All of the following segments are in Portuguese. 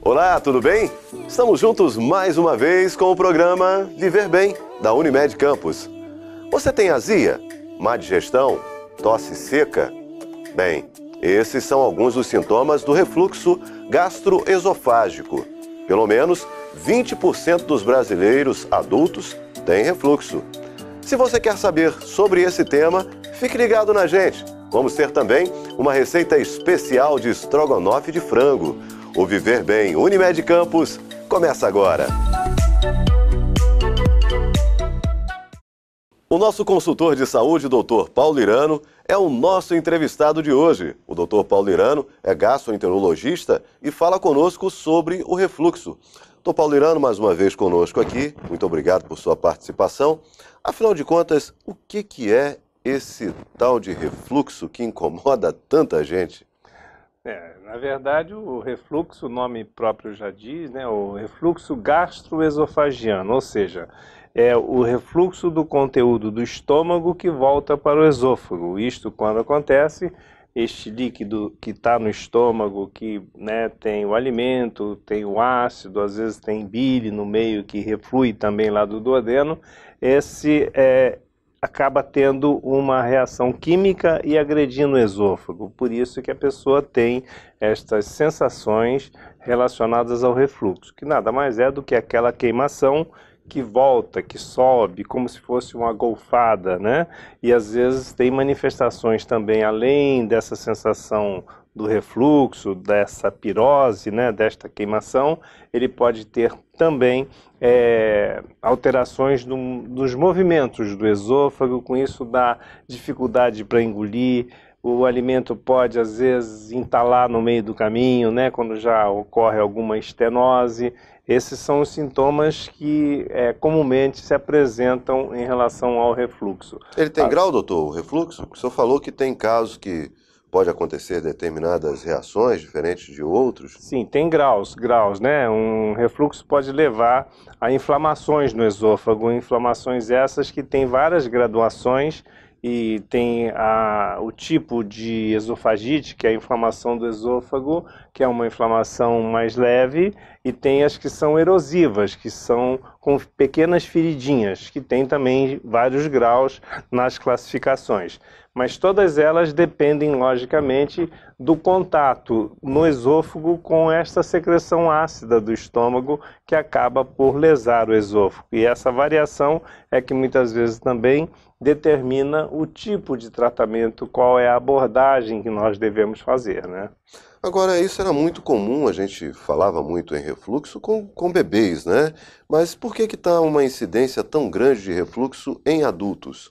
Olá, tudo bem? Estamos juntos mais uma vez com o programa Viver Bem, da Unimed Campos. Você tem azia, má digestão, tosse seca? Bem, esses são alguns dos sintomas do refluxo gastroesofágico. Pelo menos 20% dos brasileiros adultos têm refluxo. Se você quer saber sobre esse tema, fique ligado na gente. Vamos ter também uma receita especial de estrogonofe de frango. O Viver Bem Unimed Campos começa agora. O nosso consultor de saúde, Dr. Paulo Irano, é o nosso entrevistado de hoje. O Dr. Paulo Irano é gastroenterologista e fala conosco sobre o refluxo. Dr. Paulo Irano, mais uma vez conosco aqui. Muito obrigado por sua participação. Afinal de contas, o que é esse tal de refluxo que incomoda tanta gente? Na verdade, o refluxo, o nome próprio já diz, né? O refluxo gastroesofagiano, ou seja, é o refluxo do conteúdo do estômago que volta para o esôfago. Isto quando acontece, este líquido que está no estômago, que tem o alimento, tem o ácido, às vezes tem bile no meio que reflui também lá do duodeno, esse acaba tendo uma reação química e agredindo o esôfago. Por isso que a pessoa tem estas sensações relacionadas ao refluxo, que nada mais é do que aquela queimação que volta, que sobe, como se fosse uma golfada, né? E às vezes tem manifestações também, além dessa sensação do refluxo, dessa pirose, né, desta queimação, ele pode ter também alterações dos movimentos do esôfago, com isso dá dificuldade para engolir, o alimento pode às vezes entalar no meio do caminho, né, quando já ocorre alguma estenose. Esses são os sintomas que comumente se apresentam em relação ao refluxo. Ele tem grau, doutor, o refluxo? O senhor falou que tem casos que pode acontecer determinadas reações diferentes de outros? Sim, tem graus, né? Um refluxo pode levar a inflamações no esôfago, inflamações essas que têm várias graduações e tem o tipo de esofagite, que é a inflamação do esôfago, que é uma inflamação mais leve, e tem as que são erosivas, que são com pequenas feridinhas, que tem também vários graus nas classificações. Mas todas elas dependem, logicamente, do contato no esôfago com esta secreção ácida do estômago, que acaba por lesar o esôfago. E essa variação é que muitas vezes também determina o tipo de tratamento, qual é a abordagem que nós devemos fazer, né? Agora, isso era muito comum, a gente falava muito em refluxo com bebês, né? Mas por que está uma incidência tão grande de refluxo em adultos?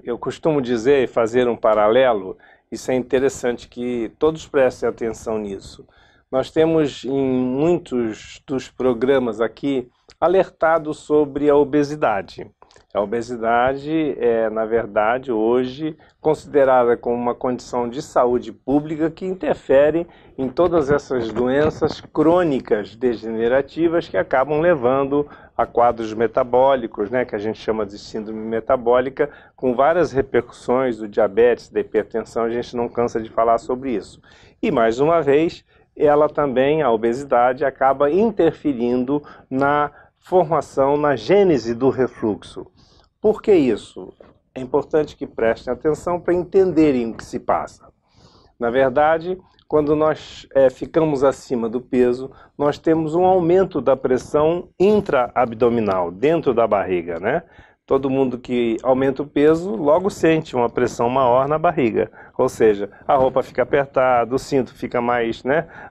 Eu costumo dizer e fazer um paralelo, isso é interessante que todos prestem atenção nisso. Nós temos em muitos dos programas aqui alertado sobre a obesidade. A obesidade é, na verdade, hoje considerada como uma condição de saúde pública que interfere em todas essas doenças crônicas degenerativas que acabam levando a quadros metabólicos, né, que a gente chama de síndrome metabólica, com várias repercussões do diabetes, da hipertensão, a gente não cansa de falar sobre isso. E, mais uma vez, ela também, a obesidade, acaba interferindo na formação, na gênese do refluxo. Por que isso? É importante que prestem atenção para entenderem o que se passa. Na verdade, quando nós ficamos acima do peso, nós temos um aumento da pressão intraabdominal, dentro da barriga, né? Todo mundo que aumenta o peso logo sente uma pressão maior na barriga. Ou seja, a roupa fica apertada, o cinto fica mais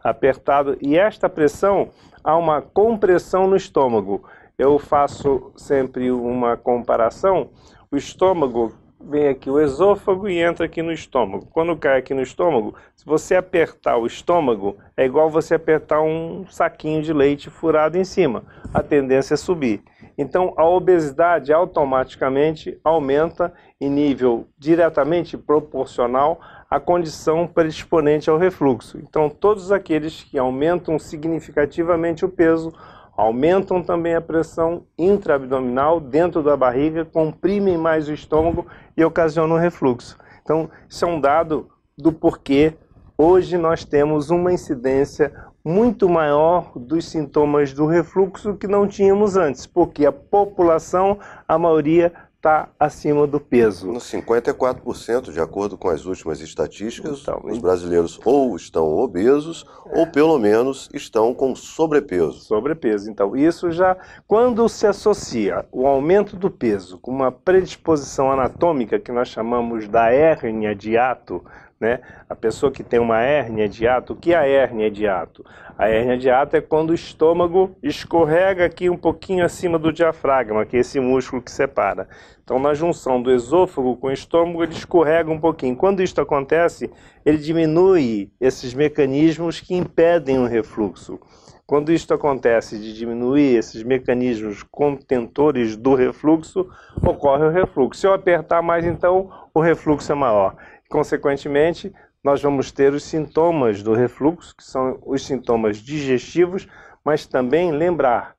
apertado. E esta pressão, há uma compressão no estômago. Eu faço sempre uma comparação. O estômago vem aqui, o esôfago, e entra aqui no estômago. Quando cai aqui no estômago, se você apertar o estômago, é igual você apertar um saquinho de leite furado em cima. A tendência é subir. Então, a obesidade automaticamente aumenta em nível diretamente proporcional à condição predisponente ao refluxo. Então, todos aqueles que aumentam significativamente o peso, aumentam também a pressão intraabdominal dentro da barriga, comprimem mais o estômago e ocasionam refluxo. Então, isso é um dado do porquê hoje nós temos uma incidência muito maior dos sintomas do refluxo que não tínhamos antes, porque a população, a maioria, está acima do peso. Nos 54%, de acordo com as últimas estatísticas, Então, os brasileiros ou estão obesos ou pelo menos estão com sobrepeso. Sobrepeso. Então, isso já, quando se associa o aumento do peso com uma predisposição anatômica que nós chamamos da hérnia de hiato, né? A pessoa que tem uma hérnia de hiato, o que é a hérnia de hiato? A hérnia de hiato é quando o estômago escorrega aqui um pouquinho acima do diafragma, que é esse músculo que separa. Então, na junção do esôfago com o estômago, ele escorrega um pouquinho. Quando isso acontece, ele diminui esses mecanismos que impedem o refluxo. Quando isso acontece de diminuir esses mecanismos contentores do refluxo, ocorre o refluxo. Se eu apertar mais, então, o refluxo é maior. Consequentemente, nós vamos ter os sintomas do refluxo, que são os sintomas digestivos, mas também, lembrar,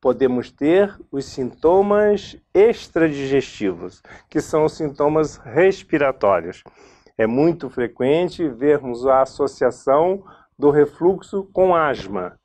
podemos ter os sintomas extradigestivos, que são os sintomas respiratórios. É muito frequente vermos a associação do refluxo com asma,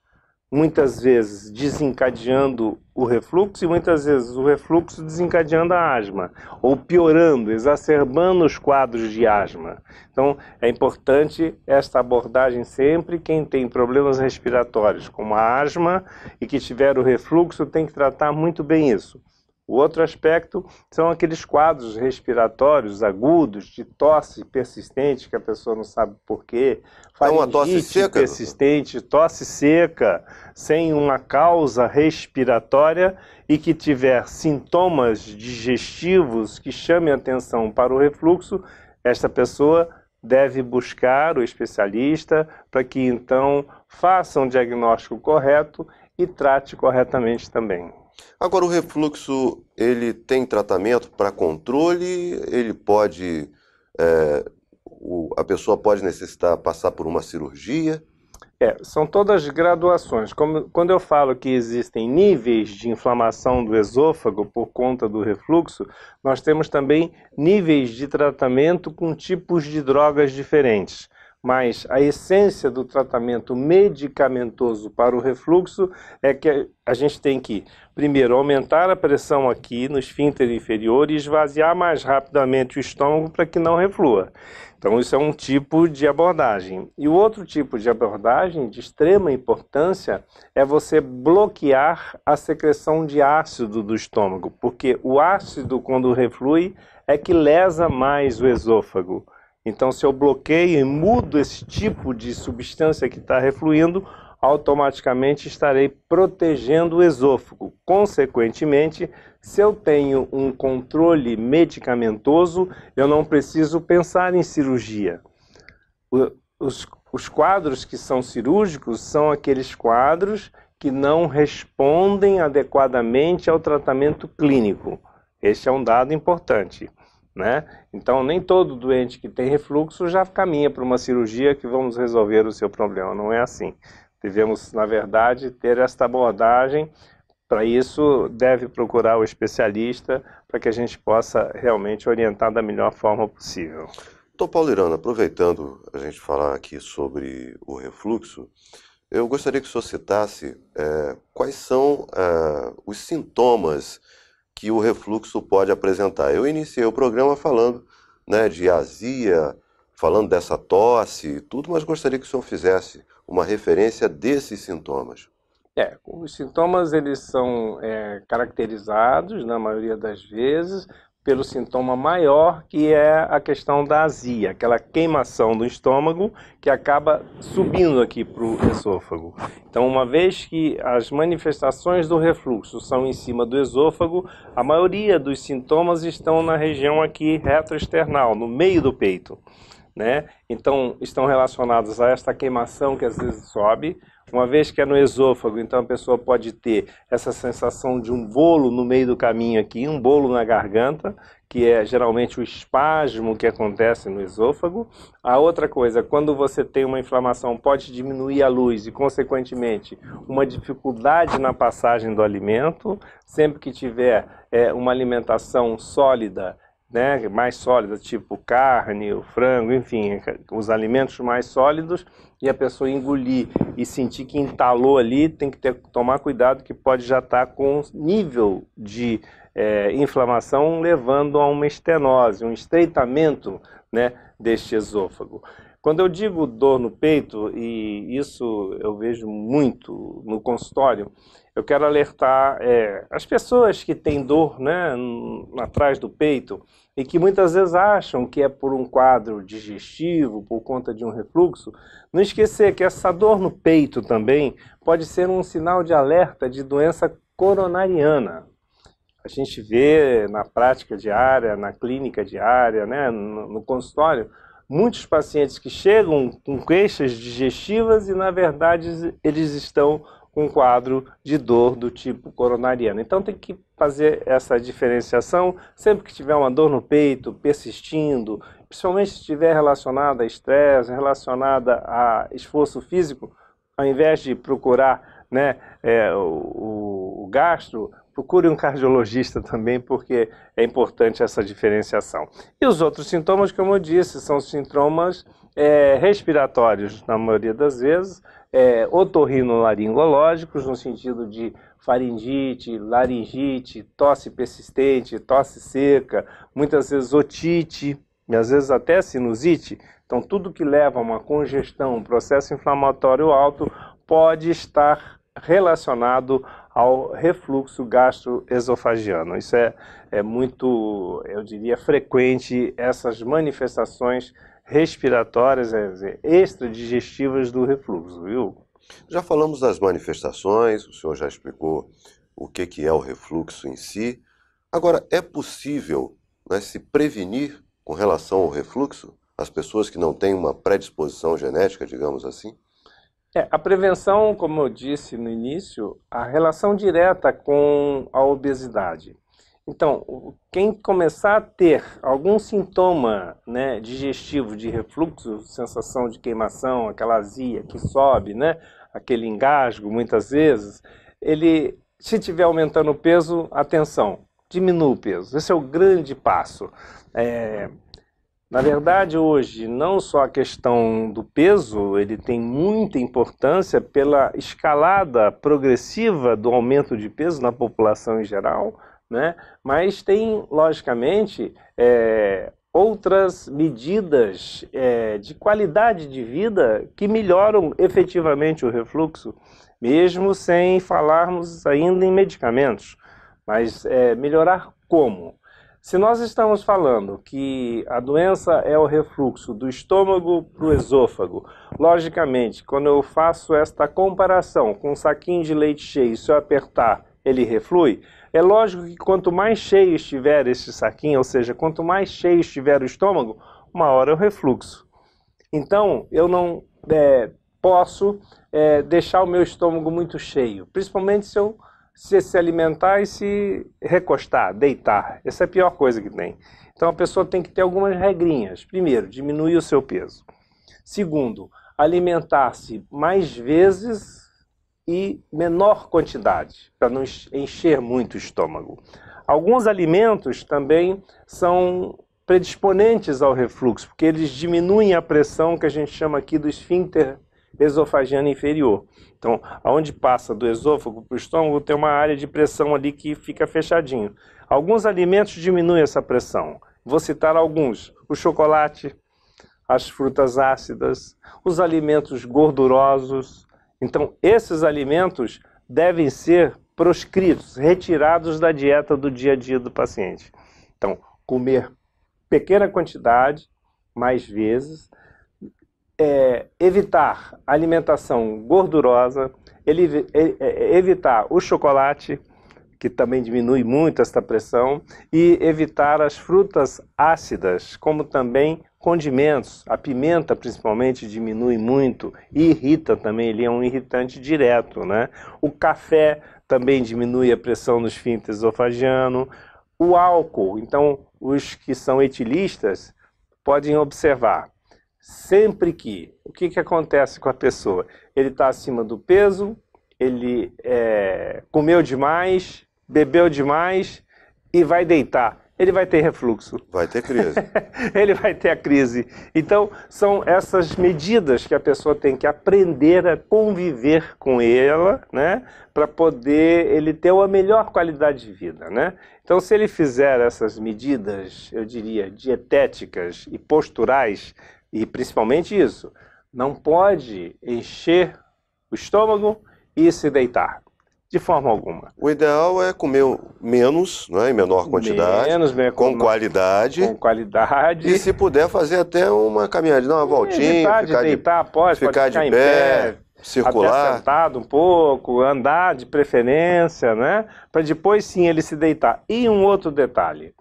muitas vezes desencadeando o refluxo e muitas vezes o refluxo desencadeando a asma, ou piorando, exacerbando os quadros de asma. Então, é importante esta abordagem sempre. Quem tem problemas respiratórios, como a asma, e que tiver o refluxo, tem que tratar muito bem isso. O outro aspecto são aqueles quadros respiratórios agudos, de tosse persistente, que a pessoa não sabe por quê. É uma tosse seca? Persistente, tosse seca, sem uma causa respiratória e que tiver sintomas digestivos que chamem atenção para o refluxo, esta pessoa deve buscar o especialista para que então faça um diagnóstico correto e trate corretamente também. Agora, o refluxo, ele tem tratamento para controle? Ele pode, a pessoa pode necessitar passar por uma cirurgia? São todas graduações. Quando eu falo que existem níveis de inflamação do esôfago por conta do refluxo, nós temos também níveis de tratamento com tipos de drogas diferentes. Mas a essência do tratamento medicamentoso para o refluxo é que a gente tem que, primeiro, aumentar a pressão aqui no esfíncter inferior e esvaziar mais rapidamente o estômago para que não reflua. Então, isso é um tipo de abordagem. E o outro tipo de abordagem de extrema importância é você bloquear a secreção de ácido do estômago, porque o ácido, quando reflui, é que lesa mais o esôfago. Então, se eu bloqueio e mudo esse tipo de substância que está refluindo, automaticamente estarei protegendo o esôfago. Consequentemente, se eu tenho um controle medicamentoso, eu não preciso pensar em cirurgia. Os quadros que são cirúrgicos são aqueles quadros que não respondem adequadamente ao tratamento clínico. Este é um dado importante, né? Então, nem todo doente que tem refluxo já caminha para uma cirurgia que vamos resolver o seu problema. Não é assim. Devemos, na verdade, ter esta abordagem. Para isso, deve procurar o especialista para que a gente possa realmente orientar da melhor forma possível. Doutor Paulo Irano, aproveitando a gente falar aqui sobre o refluxo, eu gostaria que o senhor citasse quais são os sintomas que o refluxo pode apresentar. Eu iniciei o programa falando, né, de azia, falando dessa tosse e tudo, mas gostaria que o senhor fizesse uma referência desses sintomas. Os sintomas eles são caracterizados, na maioria das vezes, pelo sintoma maior, que é a questão da azia, aquela queimação do estômago que acaba subindo aqui para o esôfago. Então, uma vez que as manifestações do refluxo são em cima do esôfago, a maioria dos sintomas estão na região aqui retroesternal, no meio do peito, né? Então, estão relacionados a esta queimação que às vezes sobe. Uma vez que é no esôfago, então a pessoa pode ter essa sensação de um bolo no meio do caminho aqui, um bolo na garganta, que é geralmente o espasmo que acontece no esôfago. A outra coisa, quando você tem uma inflamação, pode diminuir a luz e, consequentemente, uma dificuldade na passagem do alimento. Sempre que tiver uma alimentação sólida, né, mais sólida, tipo carne, o frango, enfim, os alimentos mais sólidos, e a pessoa engolir e sentir que entalou ali, tem que tomar cuidado, que pode já estar com nível de inflamação, levando a uma estenose, um estreitamento, né, deste esôfago. Quando eu digo dor no peito, e isso eu vejo muito no consultório, eu quero alertar as pessoas que têm dor, né, atrás do peito, e que muitas vezes acham que é por um quadro digestivo, por conta de um refluxo. Não esquecer que essa dor no peito também pode ser um sinal de alerta de doença coronariana. A gente vê na prática diária, na clínica diária, né, no consultório, muitos pacientes que chegam com queixas digestivas e, na verdade, eles estão com um quadro de dor do tipo coronariano. Então tem que fazer essa diferenciação sempre que tiver uma dor no peito persistindo, principalmente se estiver relacionada a estresse, relacionada a esforço físico, ao invés de procurar, né, o gastro, procure um cardiologista também, porque é importante essa diferenciação. E os outros sintomas, como eu disse, são sintomas respiratórios, na maioria das vezes, otorrinolaringológicos, no sentido de faringite, laringite, tosse persistente, tosse seca, muitas vezes otite, e às vezes até sinusite. Então, tudo que leva a uma congestão, um processo inflamatório alto, pode estar relacionado ao refluxo gastroesofagiano. Isso é muito, eu diria, frequente, essas manifestações respiratórias, extradigestivas do refluxo, viu? Já falamos das manifestações, o senhor já explicou o que é o refluxo em si. Agora, é possível, né, se prevenir com relação ao refluxo? As pessoas que não têm uma predisposição genética, digamos assim? A prevenção, como eu disse no início, a relação direta com a obesidade. Então, quem começar a ter algum sintoma, né, digestivo de refluxo, sensação de queimação, aquela azia que sobe, né, aquele engasgo muitas vezes, ele, se estiver aumentando o peso, atenção, diminua o peso. Esse é o grande passo. Na verdade, hoje, não só a questão do peso, ele tem muita importância pela escalada progressiva do aumento de peso na população em geral, né? Mas tem, logicamente, outras medidas de qualidade de vida que melhoram efetivamente o refluxo, mesmo sem falarmos ainda em medicamentos. Mas melhorar como? Se nós estamos falando que a doença é o refluxo do estômago para o esôfago, logicamente, quando eu faço esta comparação com um saquinho de leite cheio, se eu apertar, ele reflui, é lógico que quanto mais cheio estiver esse saquinho, ou seja, quanto mais cheio estiver o estômago, maior é o refluxo. Então, eu não posso deixar o meu estômago muito cheio, principalmente se eu se alimentar e se recostar, deitar. Essa é a pior coisa que tem. Então a pessoa tem que ter algumas regrinhas. Primeiro, diminuir o seu peso. Segundo, alimentar-se mais vezes e menor quantidade, para não encher muito o estômago. Alguns alimentos também são predisponentes ao refluxo, porque eles diminuem a pressão que a gente chama aqui do esfíncter esofagiano inferior. Então, aonde passa do esôfago para o estômago, tem uma área de pressão ali que fica fechadinho. Alguns alimentos diminuem essa pressão. Vou citar alguns: o chocolate, as frutas ácidas, os alimentos gordurosos. Então, esses alimentos devem ser proscritos, retirados da dieta do dia a dia do paciente. Então, comer pequena quantidade, mais vezes, evitar alimentação gordurosa, evitar o chocolate, que também diminui muito esta pressão, e evitar as frutas ácidas, como também condimentos. A pimenta, principalmente, diminui muito e irrita também, ele é um irritante direto, né? O café também diminui a pressão no esfíncter esofagiano. O álcool, então, os que são etilistas podem observar. Sempre que, o que acontece com a pessoa? Ele está acima do peso, ele comeu demais, bebeu demais e vai deitar. ele vai ter refluxo. Vai ter crise. Ele vai ter a crise. Então, são essas medidas que a pessoa tem que aprender a conviver com ela, né? Para poder ele ter uma melhor qualidade de vida, né? Então, se ele fizer essas medidas, eu diria, dietéticas e posturais, e principalmente isso, não pode encher o estômago e se deitar. De forma alguma. O ideal é comer menos, né, em menor quantidade, com qualidade. Com qualidade. E se puder fazer até uma caminhada, dar uma voltinha, evitar de deitar, pode ficar em pé, circular. Até sentado um pouco, andar de preferência, né? Para depois sim ele se deitar. E um outro detalhe,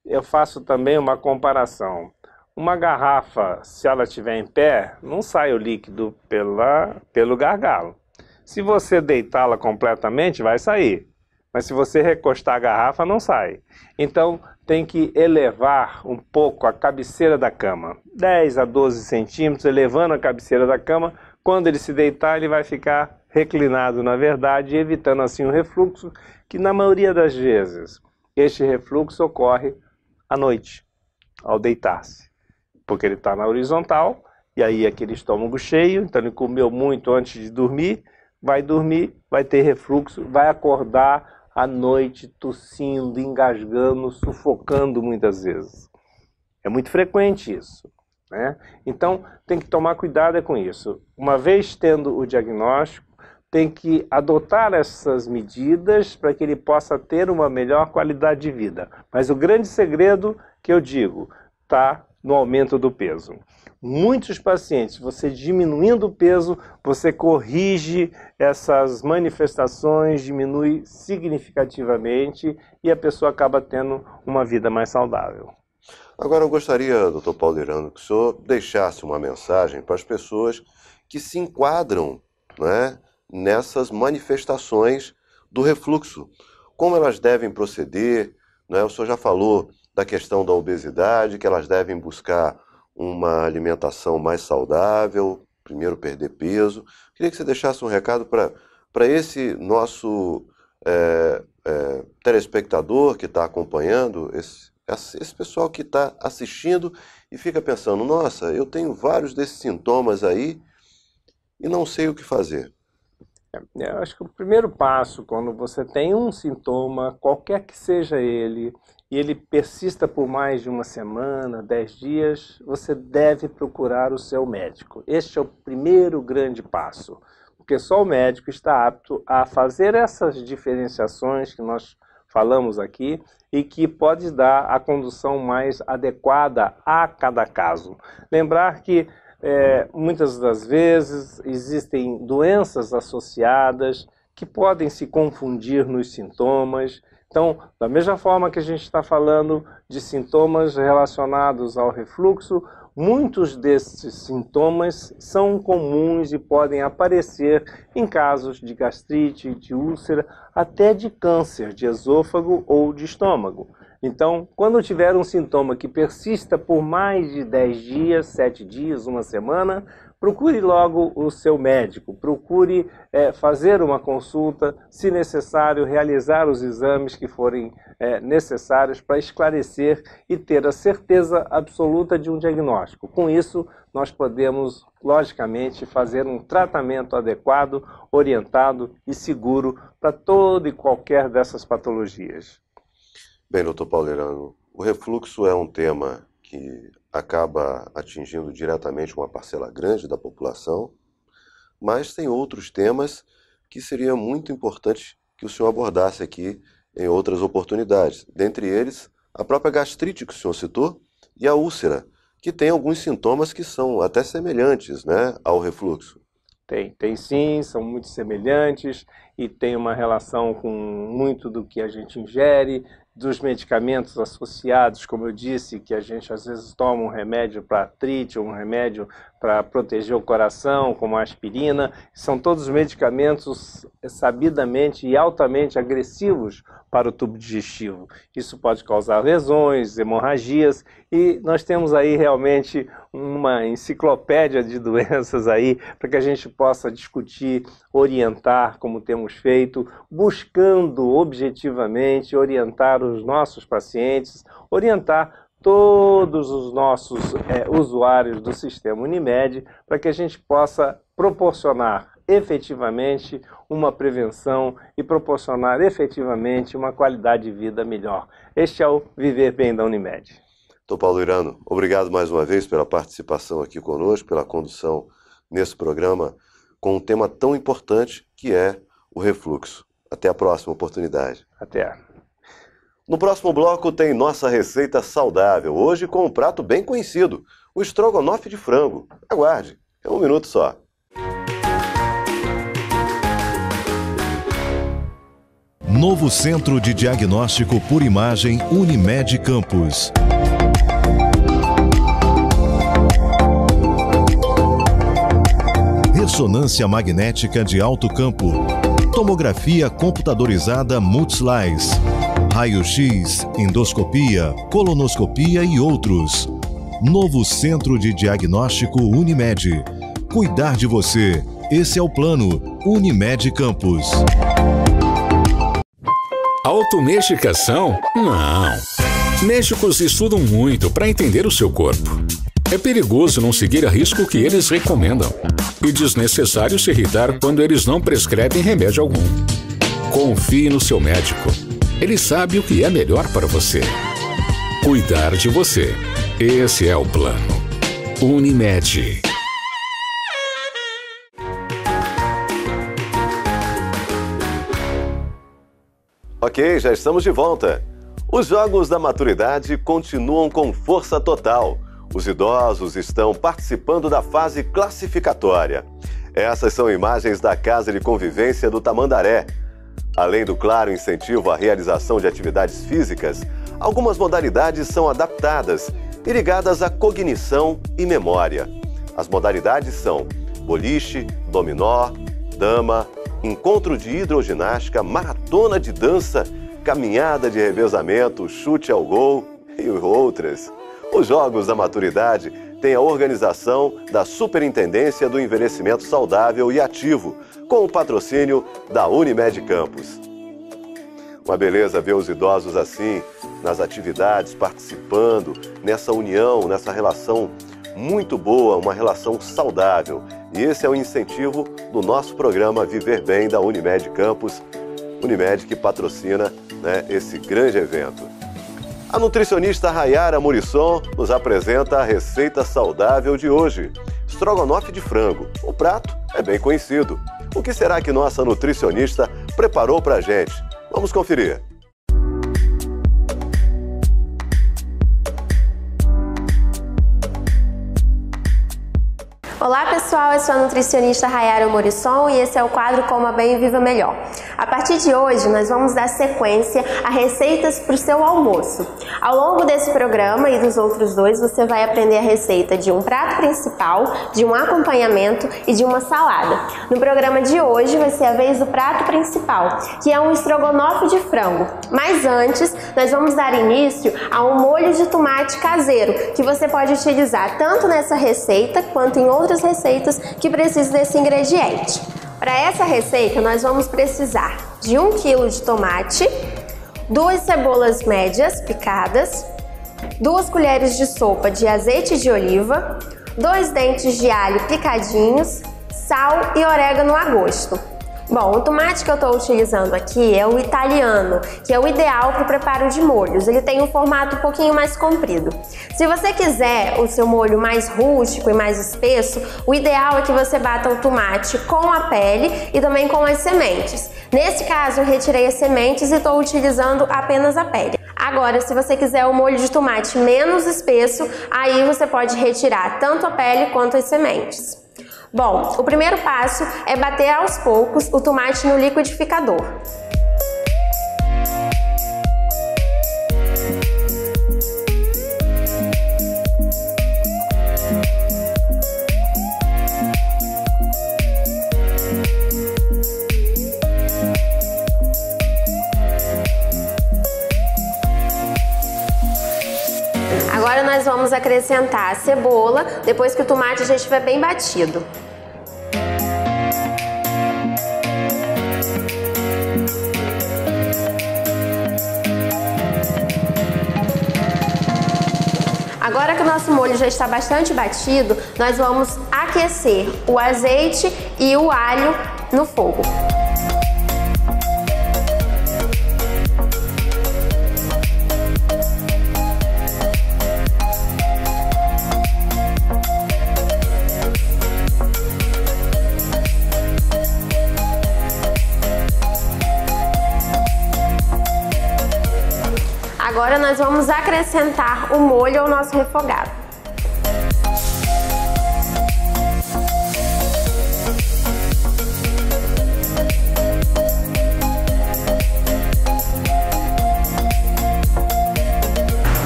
eu faço também uma comparação. Uma garrafa, se ela estiver em pé, não sai o líquido pelo gargalo. Se você deitá-la completamente, vai sair. Mas se você recostar a garrafa, não sai. Então, tem que elevar um pouco a cabeceira da cama. 10 a 12 centímetros, elevando a cabeceira da cama. Quando ele se deitar, ele vai ficar reclinado, na verdade, evitando assim o refluxo, que na maioria das vezes, este refluxo ocorre à noite, ao deitar-se. Porque ele está na horizontal, e aí aquele estômago cheio, então ele comeu muito antes de dormir, vai dormir, vai ter refluxo, vai acordar à noite tossindo, engasgando, sufocando muitas vezes. É muito frequente isso, né? Então tem que tomar cuidado com isso. Uma vez tendo o diagnóstico, tem que adotar essas medidas para que ele possa ter uma melhor qualidade de vida. Mas o grande segredo que eu digo está no aumento do peso. Muitos pacientes, você diminuindo o peso, você corrige essas manifestações, diminui significativamente e a pessoa acaba tendo uma vida mais saudável. Agora eu gostaria, Dr. Paulo Irano, que o senhor deixasse uma mensagem para as pessoas que se enquadram, né, nessas manifestações do refluxo. Como elas devem proceder, né? O senhor já falou da questão da obesidade, que elas devem buscar uma alimentação mais saudável, primeiro perder peso. Queria que você deixasse um recado para esse nosso telespectador que está acompanhando, esse pessoal que está assistindo e fica pensando, nossa, eu tenho vários desses sintomas aí e não sei o que fazer. Eu acho que o primeiro passo, quando você tem um sintoma, qualquer que seja ele, e ele persista por mais de uma semana, 10 dias, você deve procurar o seu médico. Este é o primeiro grande passo, porque só o médico está apto a fazer essas diferenciações que nós falamos aqui e que pode dar a condução mais adequada a cada caso. Lembrar que muitas das vezes existem doenças associadas que podem se confundir nos sintomas. Então, da mesma forma que a gente está falando de sintomas relacionados ao refluxo, muitos desses sintomas são comuns e podem aparecer em casos de gastrite, de úlcera, até de câncer de esôfago ou de estômago. Então, quando tiver um sintoma que persista por mais de 10 dias, 7 dias, uma semana, procure logo o seu médico, procure fazer uma consulta, se necessário, realizar os exames que forem necessários para esclarecer e ter a certeza absoluta de um diagnóstico. Com isso, nós podemos, logicamente, fazer um tratamento adequado, orientado e seguro para toda e qualquer dessas patologias. Bem, doutor Paulo Irano, o refluxo é um tema que acaba atingindo diretamente uma parcela grande da população, mas tem outros temas que seria muito importante que o senhor abordasse aqui em outras oportunidades. Dentre eles, a própria gastrite que o senhor citou e a úlcera, que tem alguns sintomas que são até semelhantes, né, ao refluxo. Tem sim, são muito semelhantes e tem uma relação com muito do que a gente ingere, dos medicamentos associados, como eu disse, que a gente às vezes toma um remédio para artrite, um remédio para proteger o coração, como a aspirina. São todos medicamentos sabidamente e altamente agressivos para o tubo digestivo. Isso pode causar lesões, hemorragias, e nós temos aí realmente uma enciclopédia de doenças aí para que a gente possa discutir, orientar, como temos feito, buscando objetivamente orientar os nossos pacientes, orientar todos os nossos usuários do sistema Unimed, para que a gente possa proporcionar efetivamente uma prevenção e proporcionar efetivamente uma qualidade de vida melhor. Este é o Viver Bem da Unimed. Dr. Paulo Irano, obrigado mais uma vez pela participação aqui conosco, pela condução nesse programa com um tema tão importante que é o refluxo. Até a próxima oportunidade. Até. No próximo bloco tem nossa receita saudável, hoje com um prato bem conhecido, o estrogonofe de frango. Aguarde, é um minuto só. Novo Centro de Diagnóstico por Imagem Unimed Campos. Ressonância magnética de alto campo. Tomografia computadorizada Multislice. Raio-X, endoscopia, colonoscopia e outros. Novo Centro de Diagnóstico Unimed. Cuidar de você. Esse é o plano Unimed Campos. Automedicação? Não. Médicos estudam muito para entender o seu corpo. É perigoso não seguir a risco que eles recomendam. E desnecessário se irritar quando eles não prescrevem remédio algum. Confie no seu médico. Ele sabe o que é melhor para você. Cuidar de você. Esse é o plano. Unimed. Ok, já estamos de volta. Os Jogos da Maturidade continuam com força total. Os idosos estão participando da fase classificatória. Essas são imagens da Casa de Convivência do Tamandaré. Além do claro incentivo à realização de atividades físicas, algumas modalidades são adaptadas e ligadas à cognição e memória. As modalidades são boliche, dominó, dama, encontro de hidroginástica, maratona de dança, caminhada de revezamento, chute ao gol e outras. Os Jogos da Maturidade têm a organização da Superintendência do Envelhecimento Saudável e Ativo, com o patrocínio da Unimed Campos. Uma beleza ver os idosos assim, nas atividades, participando, nessa união, nessa relação muito boa, uma relação saudável. E esse é o incentivo do nosso programa Viver Bem da Unimed Campos, Unimed que patrocina, esse grande evento. A nutricionista Rayara Murisson nos apresenta a receita saudável de hoje, estrogonofe de frango. O prato é bem conhecido. O que será que nossa nutricionista preparou pra gente? Vamos conferir. Olá pessoal, eu sou a nutricionista Rayara Murisson e esse é o quadro Coma Bem e Viva Melhor. A partir de hoje nós vamos dar sequência a receitas para o seu almoço. Ao longo desse programa e dos outros dois você vai aprender a receita de um prato principal, de um acompanhamento e de uma salada. No programa de hoje vai ser a vez do prato principal, que é um estrogonofe de frango. Mas antes nós vamos dar início a um molho de tomate caseiro, que você pode utilizar tanto nessa receita quanto em outras receitas que precisam desse ingrediente. Para essa receita nós vamos precisar de 1 kg de tomate, 2 cebolas médias picadas, 2 colheres de sopa de azeite de oliva, 2 dentes de alho picadinhos, sal e orégano a gosto. Bom, o tomate que eu estou utilizando aqui é o italiano, que é o ideal para o preparo de molhos. Ele tem um formato um pouquinho mais comprido. Se você quiser o seu molho mais rústico e mais espesso, o ideal é que você bata o tomate com a pele e também com as sementes. Nesse caso, eu retirei as sementes e estou utilizando apenas a pele. Agora, se você quiser o molho de tomate menos espesso, aí você pode retirar tanto a pele quanto as sementes. Bom, o primeiro passo é bater aos poucos o tomate no liquidificador. vamos acrescentar a cebola depois que o tomate já estiver bem batido. Agora que o nosso molho já está bastante batido, nós vamos aquecer o azeite e o alho no fogo. Agora nós vamos acrescentar o molho ao nosso refogado.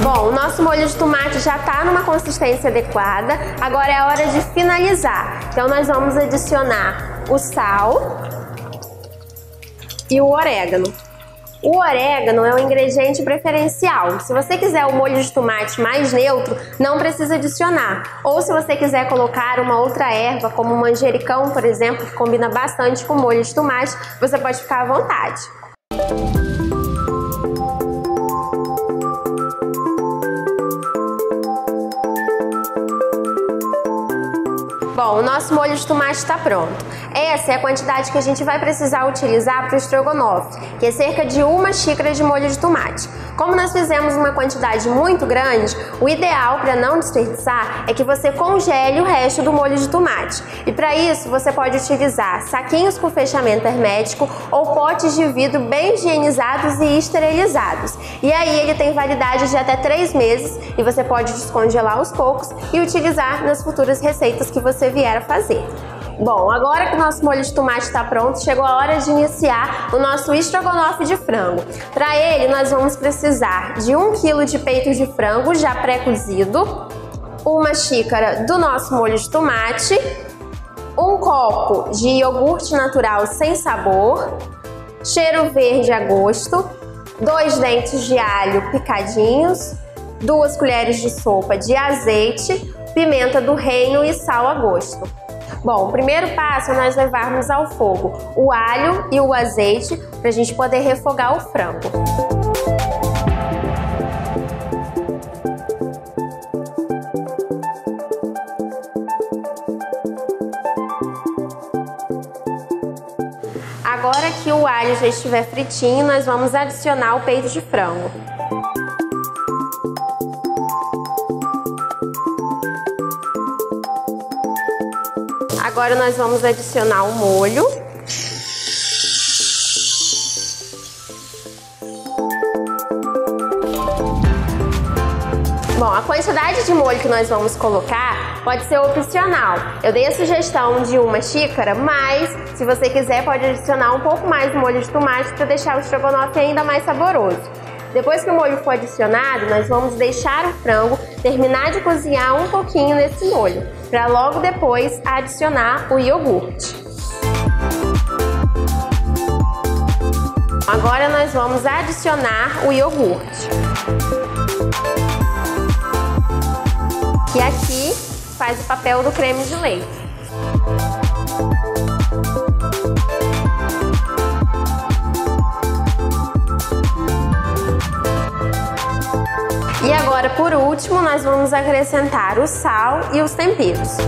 Bom, o nosso molho de tomate já está numa consistência adequada, agora é a hora de finalizar. Então nós vamos adicionar o sal e o orégano. O orégano é um ingrediente preferencial. Se você quiser o molho de tomate mais neutro, não precisa adicionar. Ou se você quiser colocar uma outra erva, como o manjericão, por exemplo, que combina bastante com o molho de tomate, você pode ficar à vontade. Bom, o nosso molho de tomate está pronto. Essa é a quantidade que a gente vai precisar utilizar para o estrogonofe, que é cerca de 1 xícara de molho de tomate. Como nós fizemos uma quantidade muito grande, o ideal para não desperdiçar é que você congele o resto do molho de tomate. E para isso você pode utilizar saquinhos com fechamento hermético ou potes de vidro bem higienizados e esterilizados. E aí ele tem validade de até 3 meses e você pode descongelar aos poucos e utilizar nas futuras receitas que você vier a fazer. Bom, agora que o nosso molho de tomate está pronto, chegou a hora de iniciar o nosso estrogonofe de frango. Para ele, nós vamos precisar de 1 kg de peito de frango já pré-cozido, 1 xícara do nosso molho de tomate, 1 copo de iogurte natural sem sabor, cheiro verde a gosto, 2 dentes de alho picadinhos, 2 colheres de sopa de azeite, pimenta do reino e sal a gosto. Bom, o primeiro passo é nós levarmos ao fogo o alho e o azeite para a gente poder refogar o frango. Agora que o alho já estiver fritinho, nós vamos adicionar o peito de frango. Agora nós vamos adicionar o molho. Bom, a quantidade de molho que nós vamos colocar pode ser opcional. Eu dei a sugestão de 1 xícara, mas se você quiser pode adicionar um pouco mais de molho de tomate para deixar o estrogonofe ainda mais saboroso. Depois que o molho for adicionado, nós vamos deixar o frango terminar de cozinhar um pouquinho nesse molho, para logo depois adicionar o iogurte. Agora nós vamos adicionar o iogurte. Que aqui faz o papel do creme de leite. E agora, por último, nós vamos acrescentar o sal e os temperos.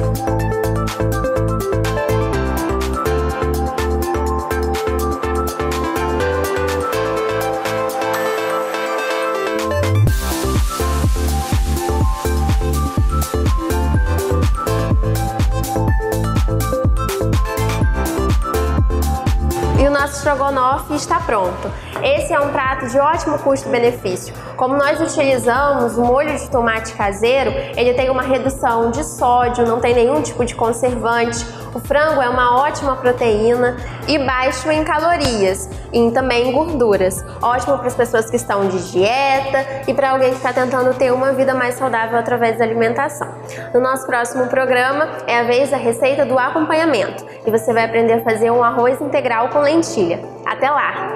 E o nosso estrogonofe está pronto. Esse é um prato de ótimo custo-benefício. Como nós utilizamos o molho de tomate caseiro, ele tem uma redução de sódio, não tem nenhum tipo de conservante. O frango é uma ótima proteína e baixo em calorias e também em gorduras. Ótimo para as pessoas que estão de dieta e para alguém que está tentando ter uma vida mais saudável através da alimentação. No nosso próximo programa é a vez da receita do acompanhamento e você vai aprender a fazer um arroz integral com lentilha. Até lá!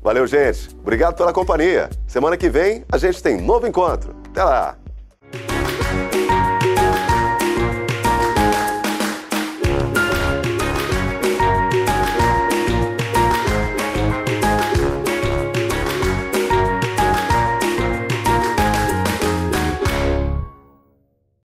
Valeu, gente. Obrigado pela companhia. Semana que vem a gente tem novo encontro. Até lá.